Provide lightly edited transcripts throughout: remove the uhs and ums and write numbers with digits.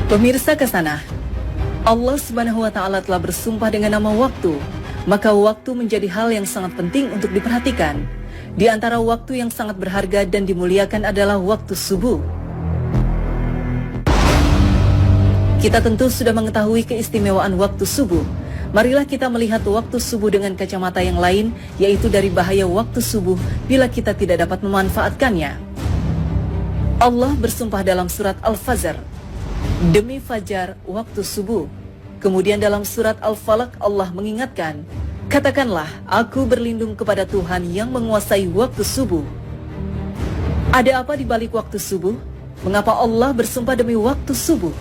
Pemirsa Kesana, Allah Subhanahu wa Ta'ala telah bersumpah dengan nama waktu, maka waktu menjadi hal yang sangat penting untuk diperhatikan. Di antara waktu yang sangat berharga dan dimuliakan adalah waktu subuh. Kita tentu sudah mengetahui keistimewaan waktu subuh. Marilah kita melihat waktu subuh dengan kacamata yang lain, yaitu dari bahaya waktu subuh bila kita tidak dapat memanfaatkannya. Allah bersumpah dalam surat Al-Fajr, demi fajar waktu subuh. Kemudian dalam surat Al-Falaq Allah mengingatkan, katakanlah aku berlindung kepada Tuhan yang menguasai waktu subuh. Ada apa di balik waktu subuh? Mengapa Allah bersumpah demi waktu subuh?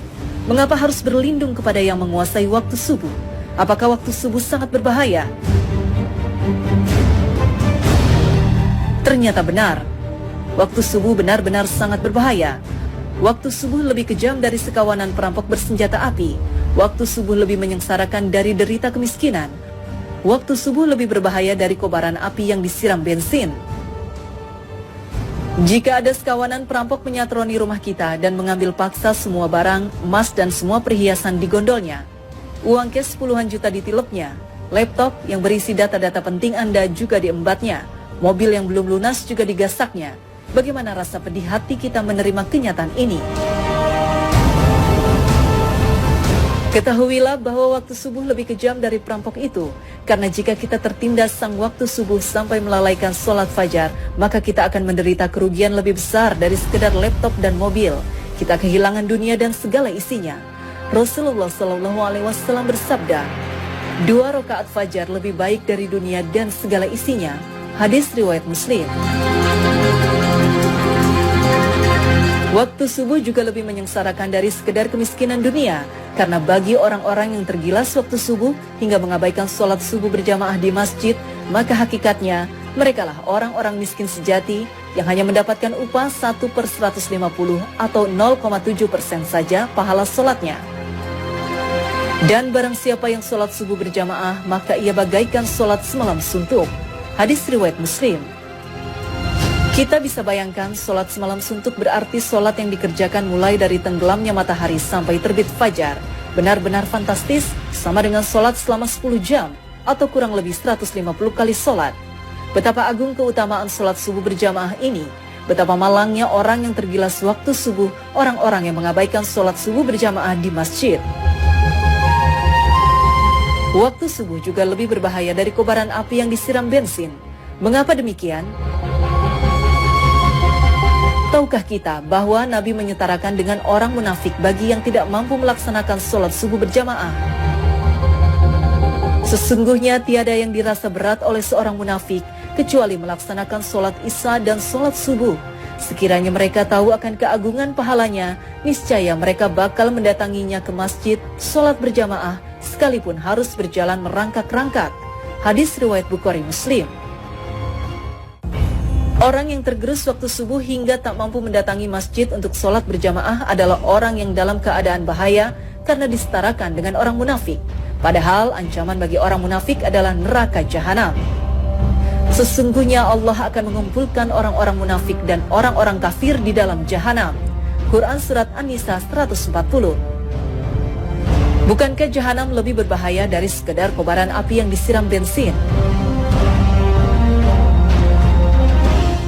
Mengapa harus berlindung kepada yang menguasai waktu subuh? Apakah waktu subuh sangat berbahaya? Ternyata benar. Waktu subuh benar-benar sangat berbahaya. Waktu subuh lebih kejam dari sekawanan perampok bersenjata api. Waktu subuh lebih menyengsarakan dari derita kemiskinan. Waktu subuh lebih berbahaya dari kobaran api yang disiram bensin. Jika ada sekawanan perampok menyatroni rumah kita dan mengambil paksa semua barang, emas dan semua perhiasan di gondolnya, uang cash puluhan juta ditilepnya, laptop yang berisi data-data penting Anda juga diembatnya, mobil yang belum lunas juga digasaknya, bagaimana rasa pedih hati kita menerima kenyataan ini? Ketahuilah bahwa waktu subuh lebih kejam dari perampok itu, karena jika kita tertindas sang waktu subuh sampai melalaikan sholat fajar, maka kita akan menderita kerugian lebih besar dari sekedar laptop dan mobil. Kita kehilangan dunia dan segala isinya. Rasulullah SAW bersabda, 2 rakaat fajar lebih baik dari dunia dan segala isinya. Hadis riwayat Muslim. Waktu subuh juga lebih menyengsarakan dari sekedar kemiskinan dunia, karena bagi orang-orang yang tergilas waktu subuh hingga mengabaikan sholat subuh berjamaah di masjid, maka hakikatnya merekalah orang-orang miskin sejati yang hanya mendapatkan upah 1/150 atau 0,7% saja pahala sholatnya. Dan barang siapa yang sholat subuh berjamaah, maka ia bagaikan sholat semalam suntuk. Hadis riwayat Muslim. Kita bisa bayangkan sholat semalam suntuk berarti sholat yang dikerjakan mulai dari tenggelamnya matahari sampai terbit fajar. Benar-benar fantastis, sama dengan sholat selama 10 jam atau kurang lebih 150 kali sholat. Betapa agung keutamaan sholat subuh berjamaah ini. Betapa malangnya orang yang tergilas waktu subuh, orang-orang yang mengabaikan sholat subuh berjamaah di masjid. Waktu subuh juga lebih berbahaya dari kobaran api yang disiram bensin. Mengapa demikian? Tahukah kita bahwa Nabi menyetarakan dengan orang munafik bagi yang tidak mampu melaksanakan sholat subuh berjamaah? Sesungguhnya tiada yang dirasa berat oleh seorang munafik kecuali melaksanakan sholat isya dan sholat subuh. Sekiranya mereka tahu akan keagungan pahalanya, niscaya mereka bakal mendatanginya ke masjid, sholat berjamaah, sekalipun harus berjalan merangkak-rangkak. Hadis riwayat Bukhari Muslim. Orang yang tergerus waktu subuh hingga tak mampu mendatangi masjid untuk sholat berjamaah adalah orang yang dalam keadaan bahaya karena disetarakan dengan orang munafik. Padahal ancaman bagi orang munafik adalah neraka jahanam. Sesungguhnya Allah akan mengumpulkan orang-orang munafik dan orang-orang kafir di dalam jahanam. Quran Surat An-Nisa 140. Bukankah jahanam lebih berbahaya dari sekedar kobaran api yang disiram bensin?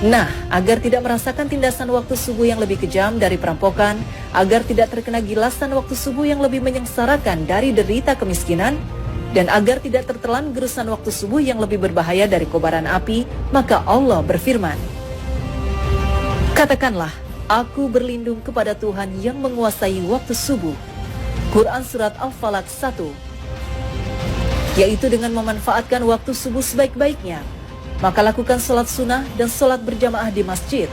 Nah, agar tidak merasakan tindasan waktu subuh yang lebih kejam dari perampokan, agar tidak terkena gilasan waktu subuh yang lebih menyengsarakan dari derita kemiskinan, dan agar tidak tertelan gerusan waktu subuh yang lebih berbahaya dari kobaran api, maka Allah berfirman, katakanlah, aku berlindung kepada Tuhan yang menguasai waktu subuh. Quran Surat Al-Falaq 1. Yaitu dengan memanfaatkan waktu subuh sebaik-baiknya, maka lakukan sholat sunnah dan sholat berjamaah di masjid.